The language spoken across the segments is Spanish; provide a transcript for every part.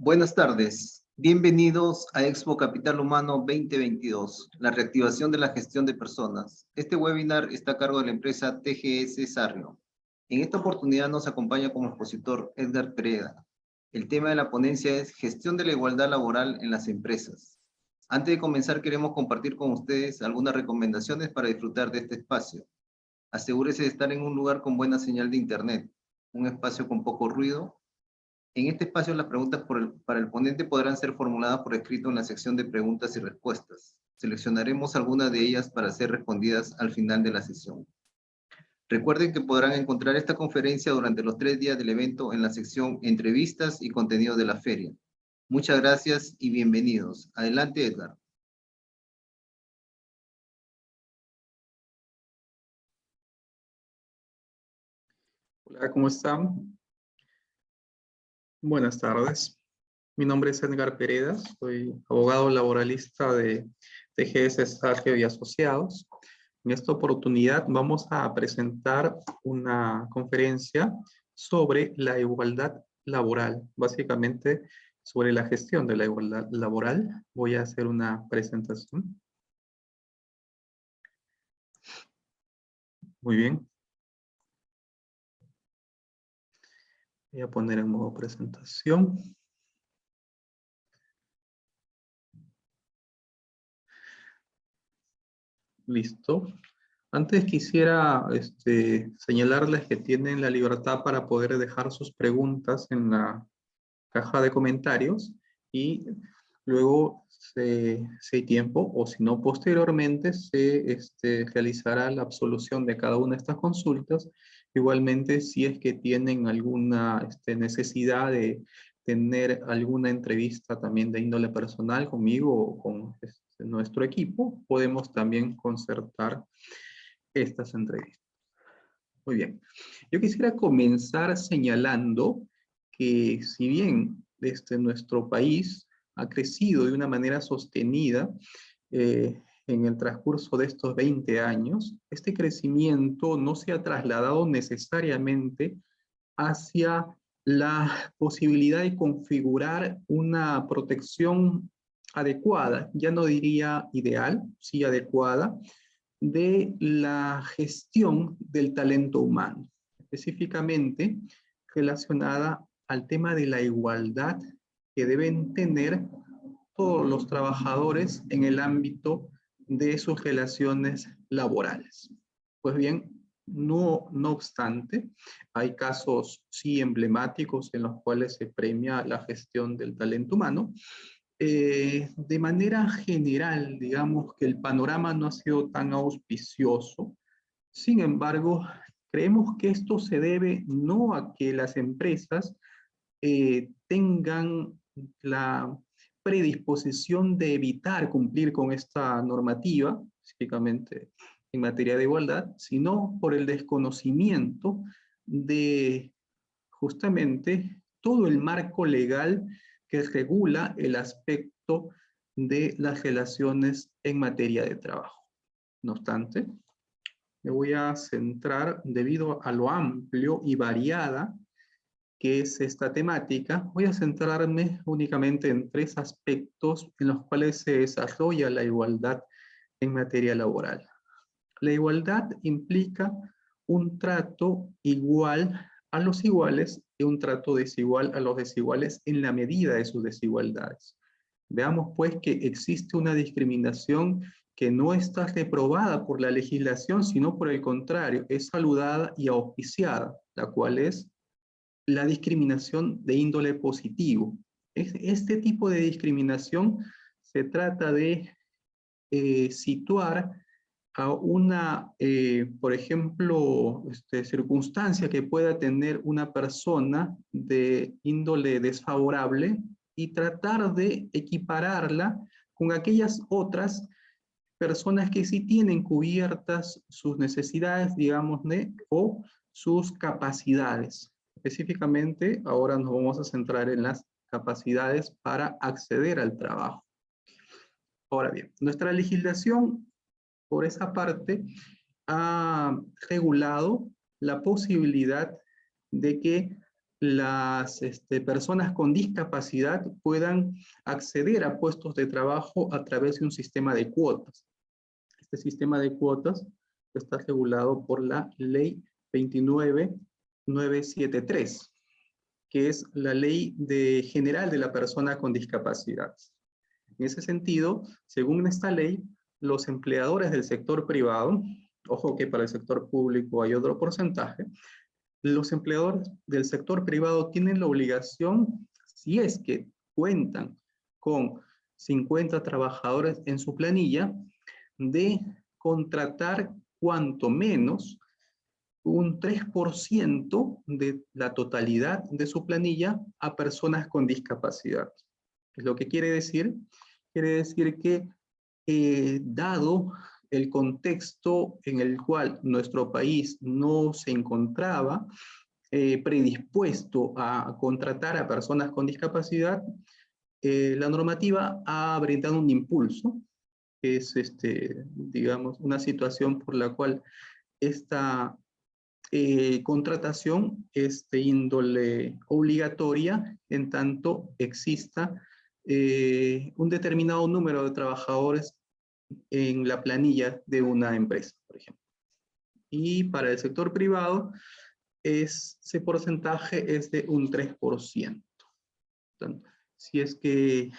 Buenas tardes. Bienvenidos a Expo Capital Humano 2022, la reactivación de la gestión de personas. Este webinar está a cargo de la empresa TGS Sarrio. En esta oportunidad nos acompaña como expositor Edgar Pereda. El tema de la ponencia es Gestión de la Igualdad Laboral en las Empresas. Antes de comenzar, queremos compartir con ustedes algunas recomendaciones para disfrutar de este espacio. Asegúrese de estar en un lugar con buena señal de internet, un espacio con poco ruido. En este espacio, las preguntas para el ponente podrán ser formuladas por escrito en la sección de preguntas y respuestas. Seleccionaremos algunas de ellas para ser respondidas al final de la sesión. Recuerden que podrán encontrar esta conferencia durante los 3 días del evento en la sección Entrevistas y Contenido de la Feria. Muchas gracias y bienvenidos. Adelante, Edgar. Hola, ¿cómo están? Buenas tardes. Mi nombre es Edgar Pereda, soy abogado laboralista de TGS Sarrio y Asociados. En esta oportunidad vamos a presentar una conferencia sobre la igualdad laboral, básicamente sobre la gestión de la igualdad laboral. Voy a hacer una presentación. Muy bien. Voy a poner en modo presentación. Listo. Antes quisiera señalarles que tienen la libertad para poder dejar sus preguntas en la caja de comentarios y luego, si hay tiempo, o si no, posteriormente se realizará la absolución de cada una de estas consultas. Igualmente, si es que tienen alguna necesidad de tener alguna entrevista también de índole personal conmigo o con nuestro equipo, podemos también concertar estas entrevistas. Muy bien. Yo quisiera comenzar señalando que si bien nuestro país ha crecido de una manera sostenida en el transcurso de estos 20 años, este crecimiento no se ha trasladado necesariamente hacia la posibilidad de configurar una protección adecuada, ya no diría ideal, sí adecuada, de la gestión del talento humano, específicamente relacionada al tema de la igualdad que deben tener todos los trabajadores en el ámbito de sus relaciones laborales. Pues bien, no obstante, hay casos sí emblemáticos en los cuales se premia la gestión del talento humano. De manera general, digamos que el panorama no ha sido tan auspicioso. Sin embargo, creemos que esto se debe no a que las empresas tengan la predisposición de evitar cumplir con esta normativa, específicamente en materia de igualdad, sino por el desconocimiento de justamente todo el marco legal que regula el aspecto de las relaciones en materia de trabajo. No obstante, me voy a centrar, debido a lo amplio y variada que es esta temática, voy a centrarme únicamente en 3 aspectos en los cuales se desarrolla la igualdad en materia laboral. La igualdad implica un trato igual a los iguales y un trato desigual a los desiguales en la medida de sus desigualdades. Veamos pues que existe una discriminación que no está reprobada por la legislación, sino por el contrario, es saludada y auspiciada, la cual es la discriminación de índole positivo. Este tipo de discriminación se trata de situar a una, por ejemplo, circunstancia que pueda tener una persona de índole desfavorable y tratar de equipararla con aquellas otras personas que sí tienen cubiertas sus necesidades, digamos, o sus capacidades. Específicamente, ahora nos vamos a centrar en las capacidades para acceder al trabajo. Ahora bien, nuestra legislación, por esa parte, ha regulado la posibilidad de que las personas con discapacidad puedan acceder a puestos de trabajo a través de un sistema de cuotas. Este sistema de cuotas está regulado por la Ley 29973, que es la ley general de la persona con discapacidad. En ese sentido, según esta ley, los empleadores del sector privado, ojo que para el sector público hay otro porcentaje, los empleadores del sector privado tienen la obligación, si es que cuentan con 50 trabajadores en su planilla, de contratar cuanto menos un 3% de la totalidad de su planilla a personas con discapacidad. ¿Lo que quiere decir? Quiere decir que dado el contexto en el cual nuestro país no se encontraba predispuesto a contratar a personas con discapacidad, la normativa ha brindado un impulso, que es, digamos, una situación por la cual esta contratación es de índole obligatoria en tanto exista un determinado número de trabajadores en la planilla de una empresa, por ejemplo. Y para el sector privado, ese porcentaje es de un 3%. Entonces, si es que,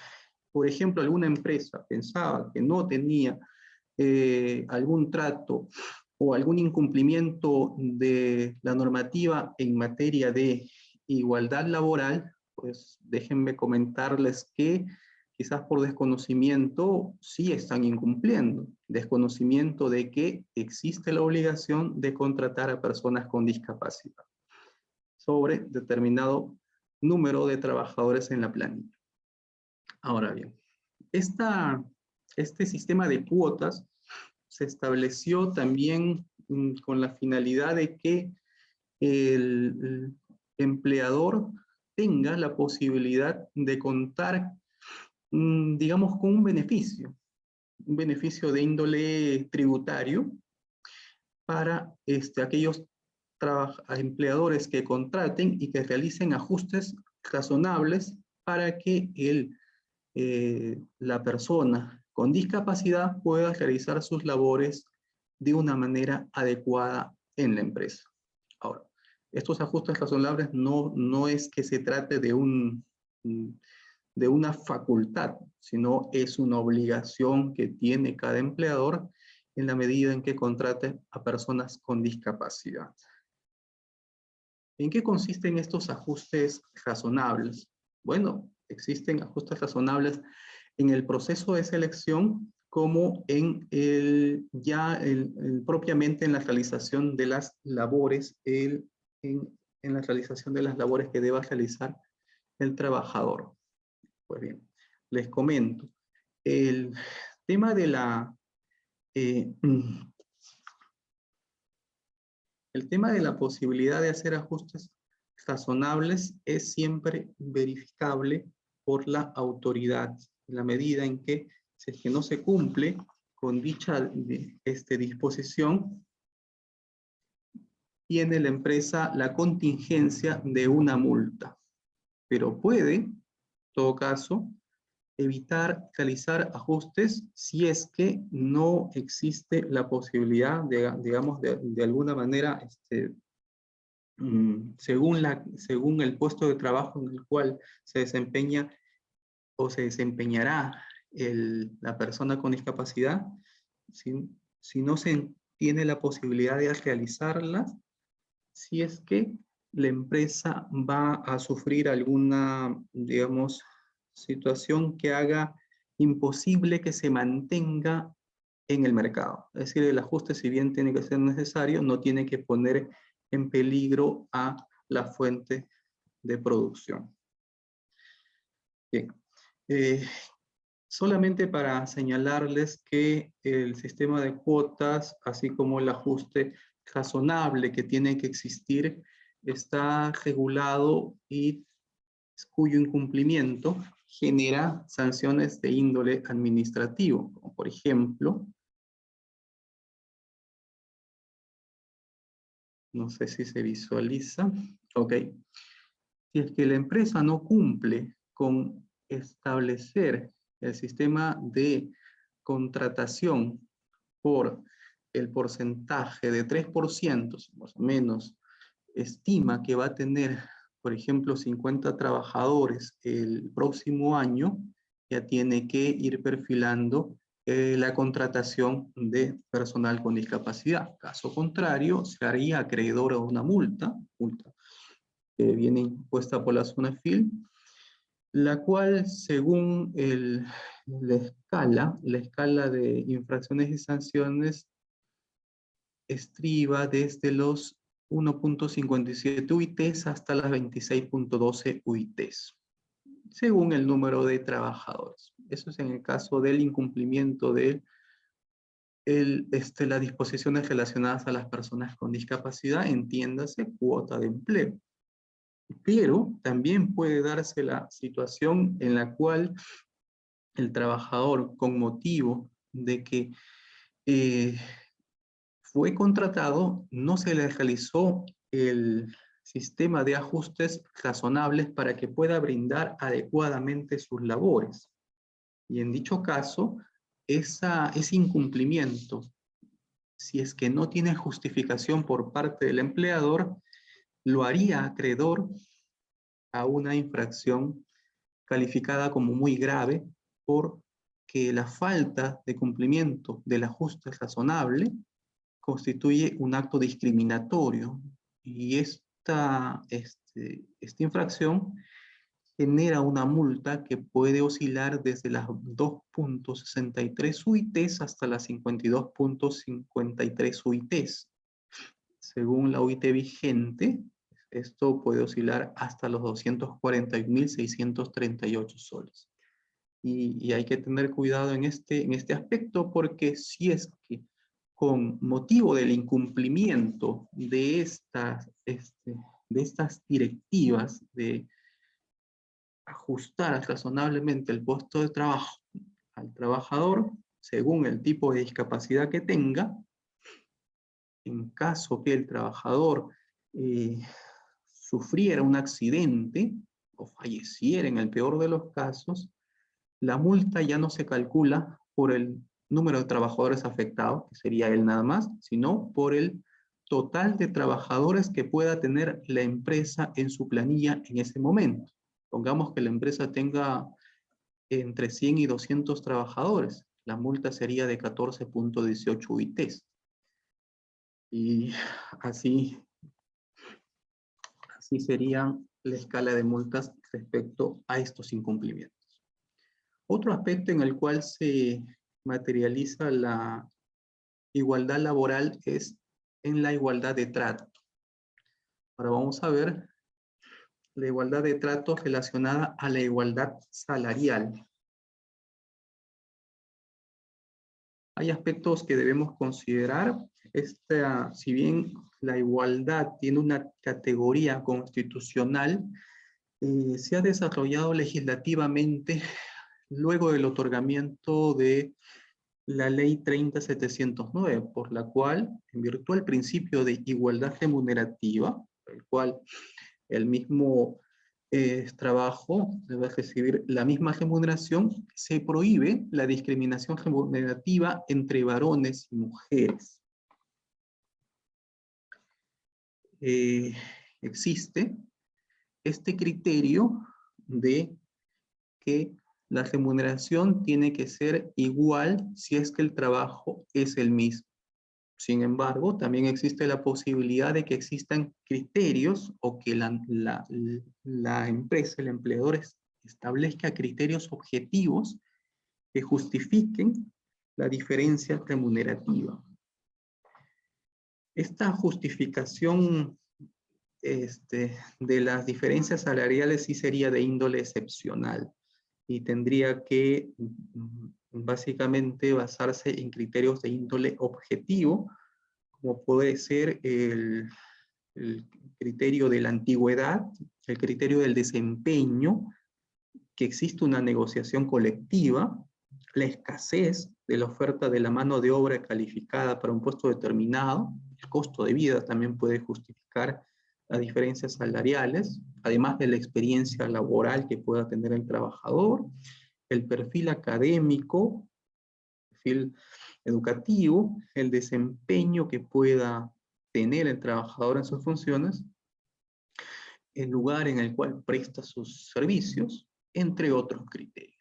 por ejemplo, alguna empresa pensaba que no tenía algún trato o algún incumplimiento de la normativa en materia de igualdad laboral, pues déjenme comentarles que quizás por desconocimiento sí están incumpliendo. Desconocimiento de que existe la obligación de contratar a personas con discapacidad sobre determinado número de trabajadores en la planilla. Ahora bien, este sistema de cuotas se estableció también con la finalidad de que el empleador tenga la posibilidad de contar, digamos, con un beneficio de índole tributario para aquellos empleadores que contraten y que realicen ajustes razonables para que la persona con discapacidad pueda realizar sus labores de una manera adecuada en la empresa. Ahora, estos ajustes razonables no es que se trate de una facultad, sino es una obligación que tiene cada empleador en la medida en que contrate a personas con discapacidad. ¿En qué consisten estos ajustes razonables? Bueno, existen ajustes razonables en el proceso de selección como en propiamente en la realización de las labores, en la realización de las labores que deba realizar el trabajador. Pues bien, les comento. El tema de el tema de la posibilidad de hacer ajustes razonables es siempre verificable por la autoridad, en la medida en que, si es que no se cumple con dicha disposición, tiene la empresa la contingencia de una multa, pero puede, en todo caso, evitar realizar ajustes si es que no existe la posibilidad, digamos, de alguna manera, según el puesto de trabajo en el cual se desempeña o se desempeñará la persona con discapacidad, si no se tiene la posibilidad de realizarlas, si es que la empresa va a sufrir alguna, digamos, situación que haga imposible que se mantenga en el mercado. Es decir, el ajuste, si bien tiene que ser necesario, no tiene que poner en peligro a la fuente de producción. Bien. Solamente para señalarles que el sistema de cuotas, así como el ajuste razonable que tiene que existir, está regulado y cuyo incumplimiento genera sanciones de índole administrativo, como por ejemplo, no sé si se visualiza, ok, Si es que la empresa no cumple con establecer el sistema de contratación por el porcentaje de 3%, más o menos, estima que va a tener, por ejemplo, 50 trabajadores el próximo año, ya tiene que ir perfilando la contratación de personal con discapacidad. Caso contrario, se haría acreedor a una multa que viene impuesta por la SUNAFIL, la cual, según la escala de infracciones y sanciones, estriba desde los 1.57 UITs hasta las 26.12 UITs, según el número de trabajadores. Eso es en el caso del incumplimiento de las disposiciones relacionadas a las personas con discapacidad, entiéndase, cuota de empleo. Pero también puede darse la situación en la cual el trabajador, con motivo de que fue contratado, no se le realizó el sistema de ajustes razonables para que pueda brindar adecuadamente sus labores. Y en dicho caso, ese incumplimiento, si es que no tiene justificación por parte del empleador, lo haría acreedor a una infracción calificada como muy grave porque la falta de cumplimiento del ajuste razonable constituye un acto discriminatorio y esta infracción genera una multa que puede oscilar desde las 2.63 UITs hasta las 52.53 UITs. Según la UIT vigente, esto puede oscilar hasta los 241.638 soles. Y hay que tener cuidado en este aspecto porque si es que con motivo del incumplimiento de estas directivas de ajustar razonablemente el puesto de trabajo al trabajador según el tipo de discapacidad que tenga, en caso que el trabajador sufriera un accidente o falleciera en el peor de los casos, la multa ya no se calcula por el número de trabajadores afectados, que sería él nada más, sino por el total de trabajadores que pueda tener la empresa en su planilla en ese momento. Pongamos que la empresa tenga entre 100 y 200 trabajadores. La multa sería de 14.18 UITs. Y así sería la escala de multas respecto a estos incumplimientos. Otro aspecto en el cual se materializa la igualdad laboral es en la igualdad de trato. Ahora vamos a ver la igualdad de trato relacionada a la igualdad salarial. Hay aspectos que debemos considerar. Si bien la igualdad tiene una categoría constitucional, se ha desarrollado legislativamente luego del otorgamiento de la Ley 30.709, por la cual, en virtud del principio de igualdad remunerativa, el cual el mismo trabajo debe recibir la misma remuneración, se prohíbe la discriminación remunerativa entre varones y mujeres. Existe este criterio de que la remuneración tiene que ser igual si es que el trabajo es el mismo. Sin embargo, también existe la posibilidad de que existan criterios o que la empresa, el empleador, establezca criterios objetivos que justifiquen la diferencia remunerativa. Esta justificación de las diferencias salariales sí sería de índole excepcional y tendría que básicamente basarse en criterios de índole objetivo, como puede ser el criterio de la antigüedad, el criterio del desempeño, que existe una negociación colectiva, la escasez de la oferta de la mano de obra calificada para un puesto determinado, el costo de vida también puede justificar las diferencias salariales, además de la experiencia laboral que pueda tener el trabajador, el perfil académico, perfil educativo, el desempeño que pueda tener el trabajador en sus funciones, el lugar en el cual presta sus servicios, entre otros criterios.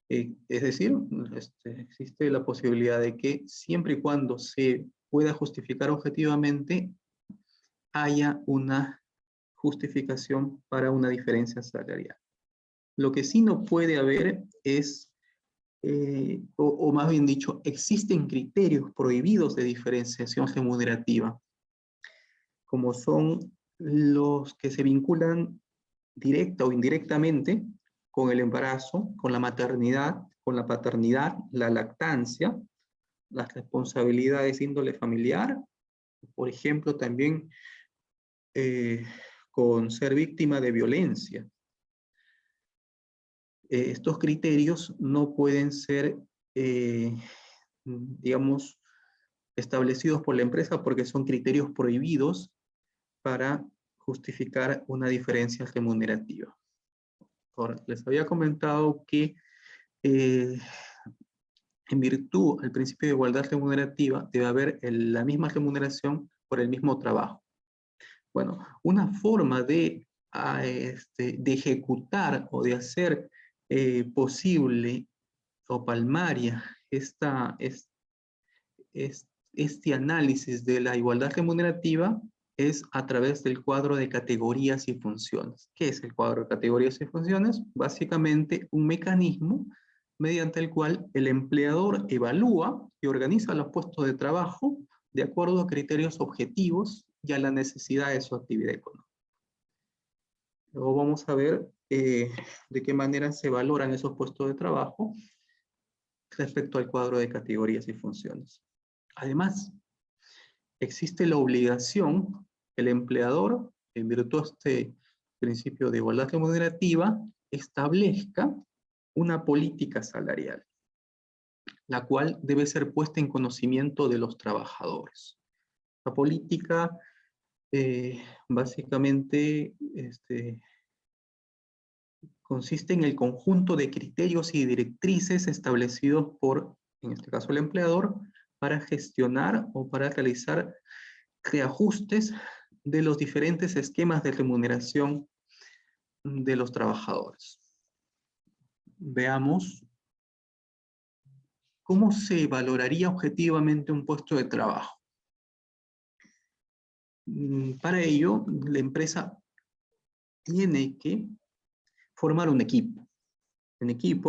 Es decir, existe la posibilidad de que siempre y cuando se pueda justificar objetivamente, haya una justificación para una diferencia salarial. Lo que sí no puede haber es, o más bien dicho, existen criterios prohibidos de diferenciación remunerativa, como son los que se vinculan directa o indirectamente con el embarazo, con la maternidad, con la paternidad, la lactancia, las responsabilidades de índole familiar, por ejemplo, también con ser víctima de violencia. Estos criterios no pueden ser, digamos, establecidos por la empresa porque son criterios prohibidos para justificar una diferencia remunerativa. Ahora, les había comentado que en virtud del principio de igualdad remunerativa debe haber la misma remuneración por el mismo trabajo. Bueno, una forma de ejecutar o de hacer posible o palmaria este análisis de la igualdad remunerativa es a través del cuadro de categorías y funciones. ¿Qué es el cuadro de categorías y funciones? Básicamente un mecanismo mediante el cual el empleador evalúa y organiza los puestos de trabajo de acuerdo a criterios objetivos y a la necesidad de su actividad económica. Luego vamos a ver de qué manera se valoran esos puestos de trabajo respecto al cuadro de categorías y funciones. Además, existe la obligación que el empleador, en virtud de este principio de igualdad remunerativa, establezca una política salarial, la cual debe ser puesta en conocimiento de los trabajadores. La política básicamente consiste en el conjunto de criterios y directrices establecidos por, en este caso, el empleador, para gestionar o para realizar reajustes de los diferentes esquemas de remuneración de los trabajadores. Veamos cómo se valoraría objetivamente un puesto de trabajo. Para ello, la empresa tiene que formar un equipo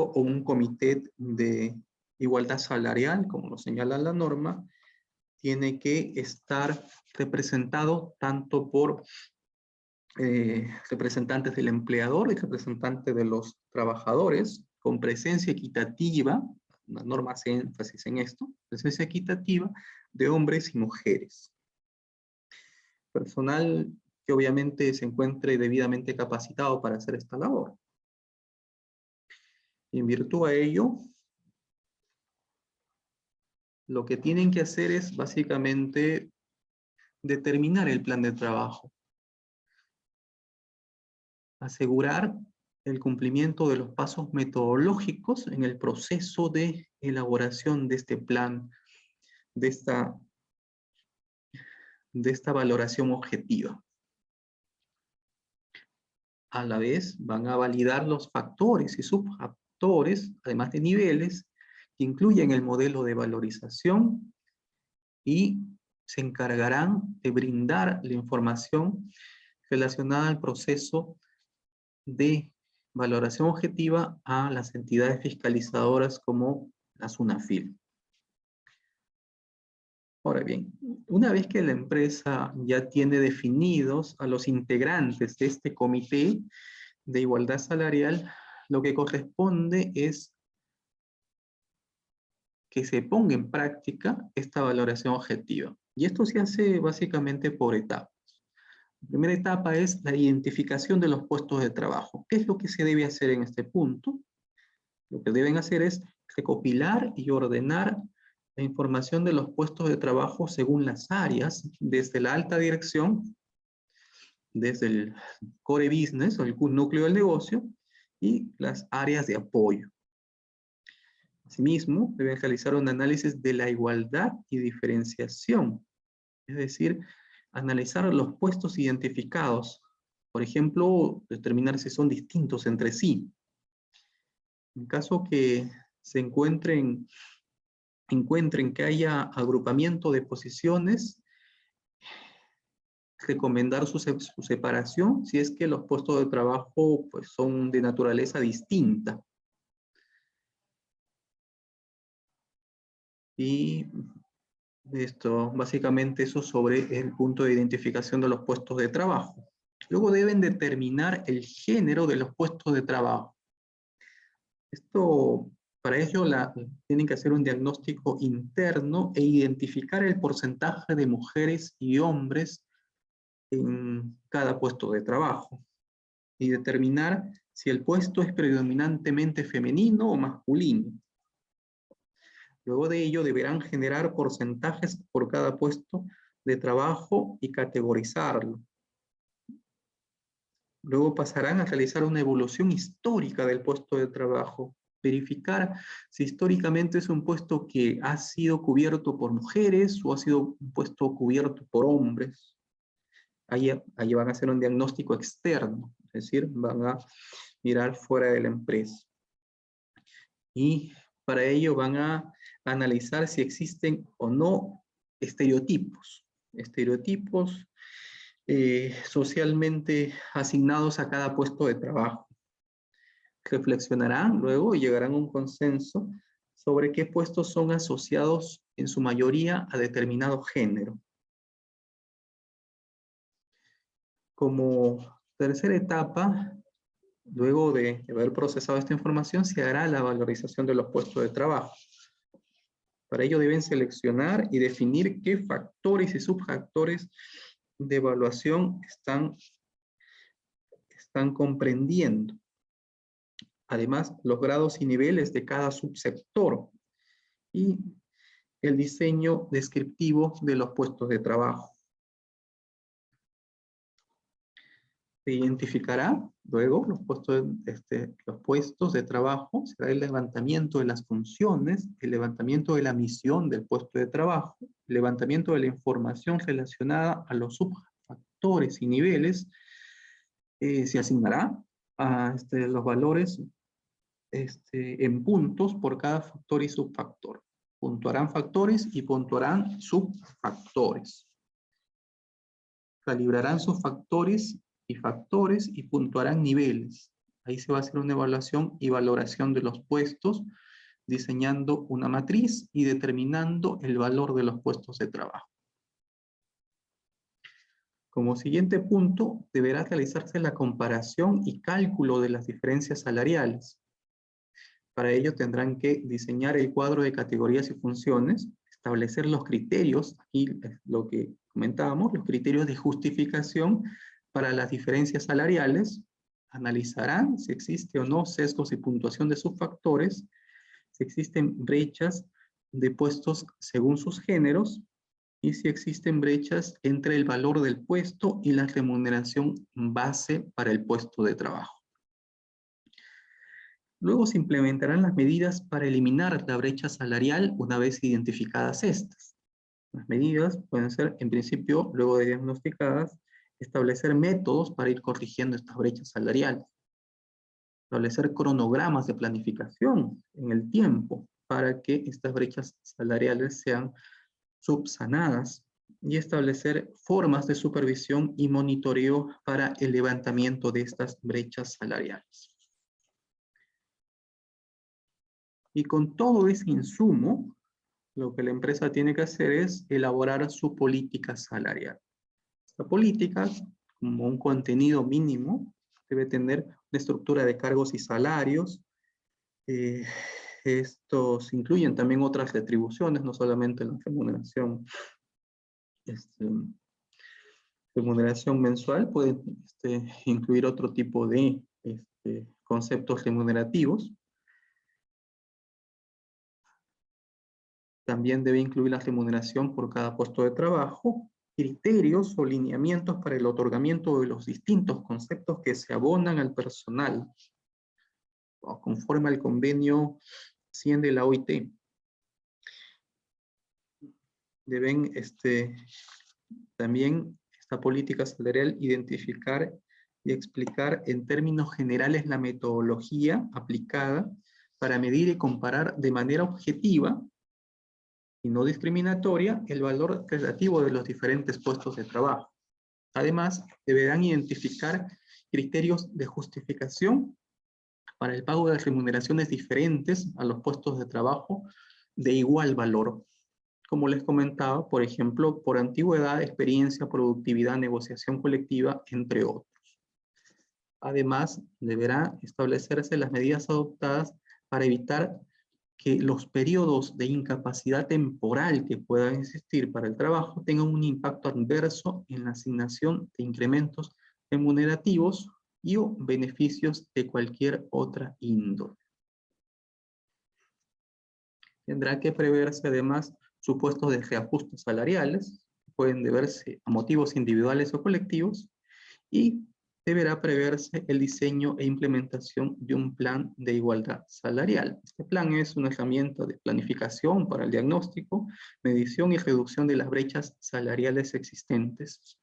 o un comité de igualdad salarial, como lo señala la norma, tiene que estar representado tanto por representantes del empleador y representantes de los trabajadores, con presencia equitativa, la norma hace énfasis en esto, presencia equitativa de hombres y mujeres. Personal que obviamente se encuentre debidamente capacitado para hacer esta labor. En virtud a ello, lo que tienen que hacer es básicamente determinar el plan de trabajo, asegurar el cumplimiento de los pasos metodológicos en el proceso de elaboración de este plan, de esta valoración objetiva. A la vez van a validar los factores y subfactores, además de niveles, que incluyen el modelo de valorización y se encargarán de brindar la información relacionada al proceso de valoración objetiva a las entidades fiscalizadoras como la SUNAFIL. Ahora bien, una vez que la empresa ya tiene definidos a los integrantes de este comité de igualdad salarial, lo que corresponde es que se ponga en práctica esta valoración objetiva. Y esto se hace básicamente por etapas. La primera etapa es la identificación de los puestos de trabajo. ¿Qué es lo que se debe hacer en este punto? Lo que deben hacer es recopilar y ordenar la información de los puestos de trabajo según las áreas, desde la alta dirección, desde el core business o el núcleo del negocio, y las áreas de apoyo. Asimismo, deben realizar un análisis de la igualdad y diferenciación, es decir, analizar los puestos identificados. Por ejemplo, determinar si son distintos entre sí. En caso que se encuentren que haya agrupamiento de posiciones, recomendar su separación si es que los puestos de trabajo pues, son de naturaleza distinta. Y esto, básicamente eso sobre el punto de identificación de los puestos de trabajo. Luego deben determinar el género de los puestos de trabajo. Esto, para ello, tienen que hacer un diagnóstico interno e identificar el porcentaje de mujeres y hombres en cada puesto de trabajo. Y determinar si el puesto es predominantemente femenino o masculino. Luego de ello, deberán generar porcentajes por cada puesto de trabajo y categorizarlo. Luego pasarán a realizar una evolución histórica del puesto de trabajo, verificar si históricamente es un puesto que ha sido cubierto por mujeres o ha sido un puesto cubierto por hombres. Ahí van a hacer un diagnóstico externo, es decir, van a mirar fuera de la empresa. Y para ello van a analizar si existen o no estereotipos socialmente asignados a cada puesto de trabajo. Reflexionarán luego y llegarán a un consenso sobre qué puestos son asociados en su mayoría a determinado género. Como tercera etapa, luego de haber procesado esta información, se hará la valorización de los puestos de trabajo. Para ello deben seleccionar y definir qué factores y subfactores de evaluación están comprendiendo. Además, los grados y niveles de cada subsector y el diseño descriptivo de los puestos de trabajo. Se identificará luego los puestos de trabajo, será el levantamiento de las funciones, el levantamiento de la misión del puesto de trabajo, el levantamiento de la información relacionada a los subfactores y niveles, se asignará a los valores en puntos por cada factor y subfactor. Puntuarán factores y puntuarán subfactores. Calibrarán sus factores y puntuarán niveles. Ahí se va a hacer una evaluación y valoración de los puestos, diseñando una matriz y determinando el valor de los puestos de trabajo. Como siguiente punto, deberá realizarse la comparación y cálculo de las diferencias salariales. Para ello tendrán que diseñar el cuadro de categorías y funciones, establecer los criterios, aquí lo que comentábamos, los criterios de justificación para las diferencias salariales, analizarán si existe o no sesgos y puntuación de subfactores, si existen brechas de puestos según sus géneros, y si existen brechas entre el valor del puesto y la remuneración base para el puesto de trabajo. Luego se implementarán las medidas para eliminar la brecha salarial una vez identificadas estas. Las medidas pueden ser, en principio, luego de diagnosticadas, establecer métodos para ir corrigiendo estas brechas salariales. Establecer cronogramas de planificación en el tiempo para que estas brechas salariales sean subsanadas y establecer formas de supervisión y monitoreo para el levantamiento de estas brechas salariales. Y con todo ese insumo, lo que la empresa tiene que hacer es elaborar su política salarial. Esta política, como un contenido mínimo, debe tener una estructura de cargos y salarios. Estos incluyen también otras retribuciones, no solamente la remuneración. Remuneración mensual puede incluir otro tipo de conceptos remunerativos. También debe incluir la remuneración por cada puesto de trabajo, criterios o lineamientos para el otorgamiento de los distintos conceptos que se abonan al personal, conforme al convenio 100 de la OIT. Deben también esta política salarial identificar y explicar en términos generales la metodología aplicada para medir y comparar de manera objetiva y no discriminatoria el valor relativo de los diferentes puestos de trabajo. Además, deberán identificar criterios de justificación para el pago de remuneraciones diferentes a los puestos de trabajo de igual valor. Como les comentaba, por ejemplo, por antigüedad, experiencia, productividad, negociación colectiva, entre otros. Además, deberá establecerse las medidas adoptadas para evitar que los periodos de incapacidad temporal que puedan existir para el trabajo tengan un impacto adverso en la asignación de incrementos remunerativos y o beneficios de cualquier otra índole. Tendrá que preverse además supuestos de reajustes salariales, que pueden deberse a motivos individuales o colectivos, y deberá preverse el diseño e implementación de un plan de igualdad salarial. Este plan es una herramienta de planificación para el diagnóstico, medición y reducción de las brechas salariales existentes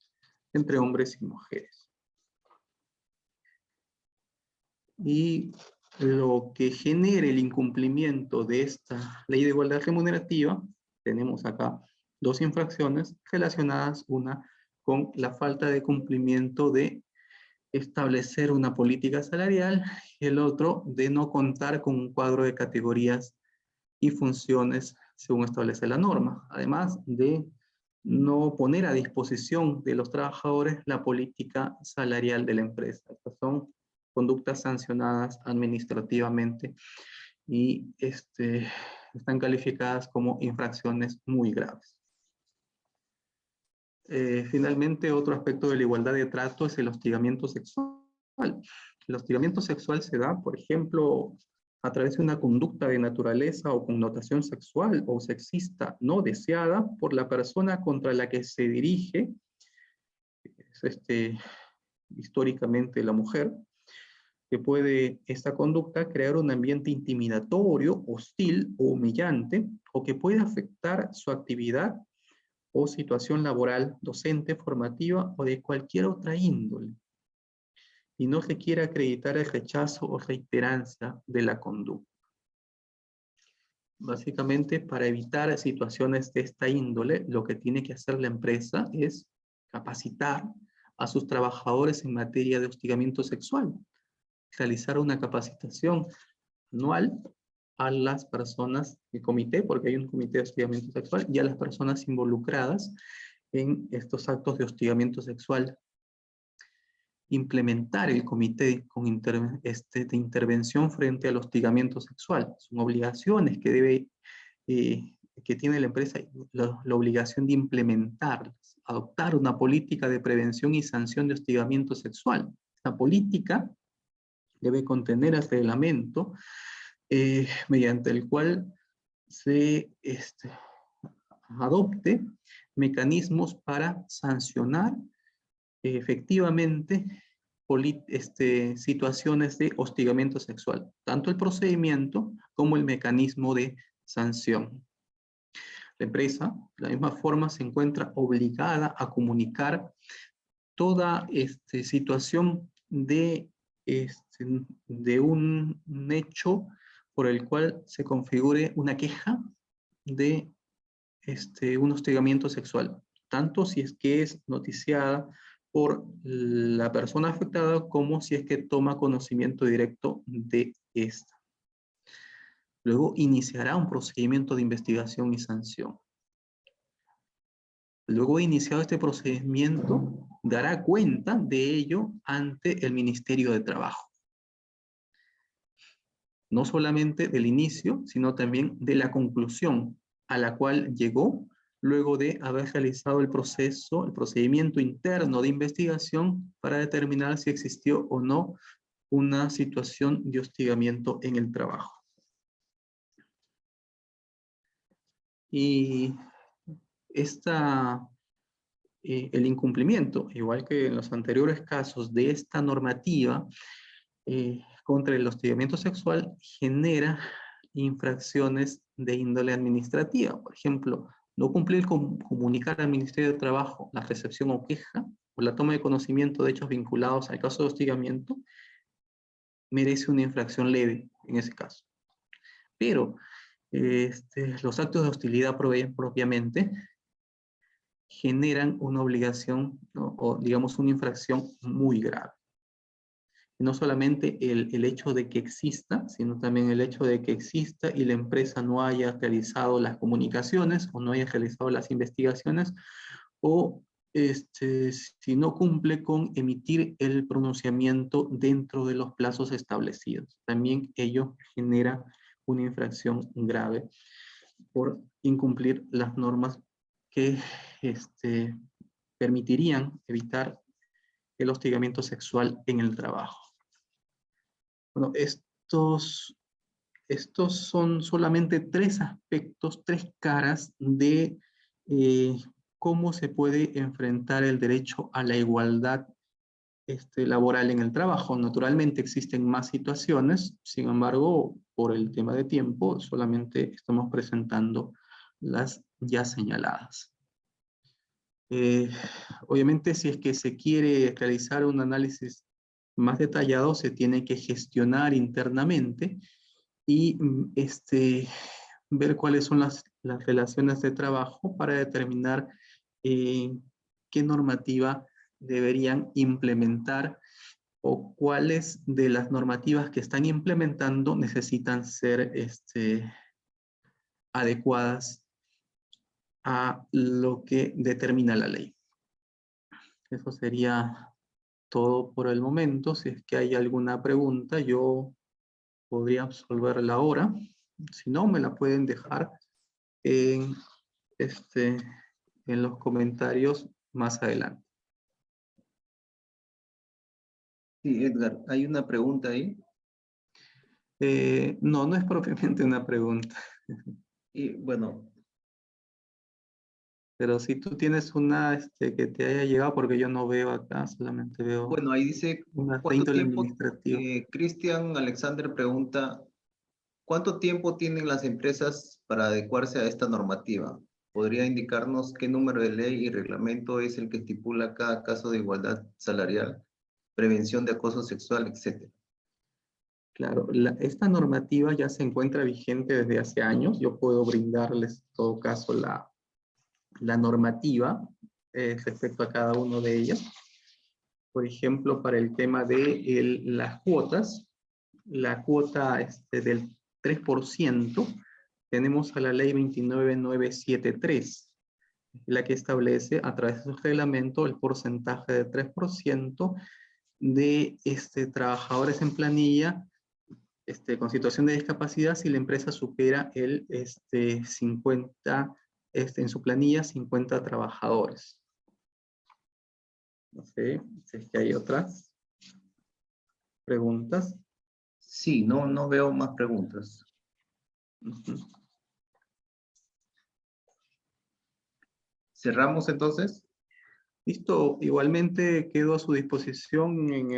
entre hombres y mujeres. Y lo que genere el incumplimiento de esta ley de igualdad remunerativa, tenemos acá dos infracciones relacionadas, una con la falta de cumplimiento de establecer una política salarial y el otro de no contar con un cuadro de categorías y funciones según establece la norma, además de no poner a disposición de los trabajadores la política salarial de la empresa. Estas son conductas sancionadas administrativamente y están calificadas como infracciones muy graves. Finalmente, otro aspecto de la igualdad de trato es el hostigamiento sexual. El hostigamiento sexual se da, por ejemplo, a través de una conducta de naturaleza o connotación sexual o sexista no deseada por la persona contra la que se dirige, es históricamente la mujer, que puede esta conducta crear un ambiente intimidatorio, hostil o humillante, o que puede afectar su actividad o situación laboral, docente, formativa o de cualquier otra índole, y no requiere acreditar el rechazo o reiterancia de la conducta. Básicamente, para evitar situaciones de esta índole, lo que tiene que hacer la empresa es capacitar a sus trabajadores en materia de hostigamiento sexual, realizar una capacitación anual a las personas del comité, porque hay un comité de hostigamiento sexual, y a las personas involucradas en estos actos de hostigamiento sexual. Implementar el comité de intervención frente al hostigamiento sexual. Son obligaciones que tiene la empresa, la obligación de implementarlas, adoptar una política de prevención y sanción de hostigamiento sexual. Esta política debe contener el reglamento mediante el cual se adopte mecanismos para sancionar efectivamente situaciones de hostigamiento sexual, tanto el procedimiento como el mecanismo de sanción. La empresa, de la misma forma, se encuentra obligada a comunicar toda situación de un hecho por el cual se configure una queja de un hostigamiento sexual, tanto si es que es noticiada por la persona afectada como si es que toma conocimiento directo de esta. Luego iniciará un procedimiento de investigación y sanción. Luego de iniciado este procedimiento, dará cuenta de ello ante el Ministerio de Trabajo. No solamente del inicio, sino también de la conclusión a la cual llegó luego de haber realizado el procedimiento interno de investigación para determinar si existió o no una situación de hostigamiento en el trabajo. Y el incumplimiento, igual que en los anteriores casos de esta normativa contra el hostigamiento sexual, genera infracciones de índole administrativa. Por ejemplo, no cumplir con comunicar al Ministerio de Trabajo la recepción o queja o la toma de conocimiento de hechos vinculados al caso de hostigamiento merece una infracción leve en ese caso. Pero los actos de hostilidad propiamente generan una obligación, ¿no? O digamos una infracción muy grave. Y no solamente el hecho de que exista, sino también el hecho de que exista y la empresa no haya realizado las comunicaciones o no haya realizado las investigaciones, o si no cumple con emitir el pronunciamiento dentro de los plazos establecidos. También ello genera una infracción grave por incumplir las normas que permitirían evitar el hostigamiento sexual en el trabajo. Bueno, estos son solamente 3 aspectos, 3 caras de cómo se puede enfrentar el derecho a la igualdad laboral en el trabajo. Naturalmente existen más situaciones, sin embargo, por el tema de tiempo, solamente estamos presentando las ya señaladas. Obviamente, si es que se quiere realizar un análisis más detallado, se tiene que gestionar internamente y ver cuáles son las relaciones de trabajo para determinar qué normativa deberían implementar o cuáles de las normativas que están implementando necesitan ser adecuadas a lo que determina la ley. Eso sería todo por el momento. Si es que hay alguna pregunta, yo podría absolverla ahora. Si no, me la pueden dejar en los comentarios más adelante. Sí, Edgar, hay una pregunta ahí. No, no es propiamente una pregunta. Y bueno, Pero si tú tienes una que te haya llegado, porque yo no veo acá, solamente veo bueno, ahí dice, una de ¿cuánto índole tiempo? administrativo. Cristian Alexander pregunta, ¿cuánto tiempo tienen las empresas para adecuarse a esta normativa? ¿Podría indicarnos qué número de ley y reglamento es el que estipula cada caso de igualdad salarial, prevención de acoso sexual, etcétera? Claro, esta normativa ya se encuentra vigente desde hace años. Yo puedo brindarles, en todo caso, la normativa respecto a cada uno de ellas. Por ejemplo, para el tema de las cuotas, la cuota del 3%, tenemos a la ley 29973, la que establece a través de su reglamento el porcentaje de 3% de trabajadores en planilla con situación de discapacidad si la empresa supera el 50, en su planilla 50 trabajadores. No sé si es que hay otras preguntas. Sí, no veo más preguntas. ¿Cerramos entonces? Listo, igualmente quedo a su disposición en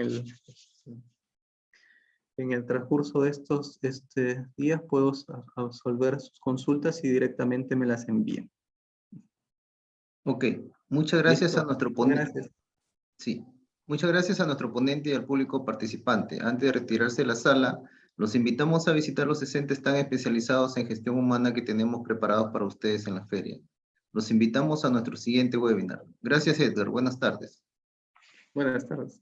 el transcurso de estos días. Puedo resolver sus consultas y directamente me las envíen. Ok, muchas gracias a Listo, nuestro muchas ponente. gracias. Sí, muchas gracias a nuestro ponente y al público participante. Antes de retirarse de la sala, los invitamos a visitar los entes tan especializados en gestión humana que tenemos preparados para ustedes en la feria. Los invitamos a nuestro siguiente webinar. Gracias, Edgar. Buenas tardes. Buenas tardes.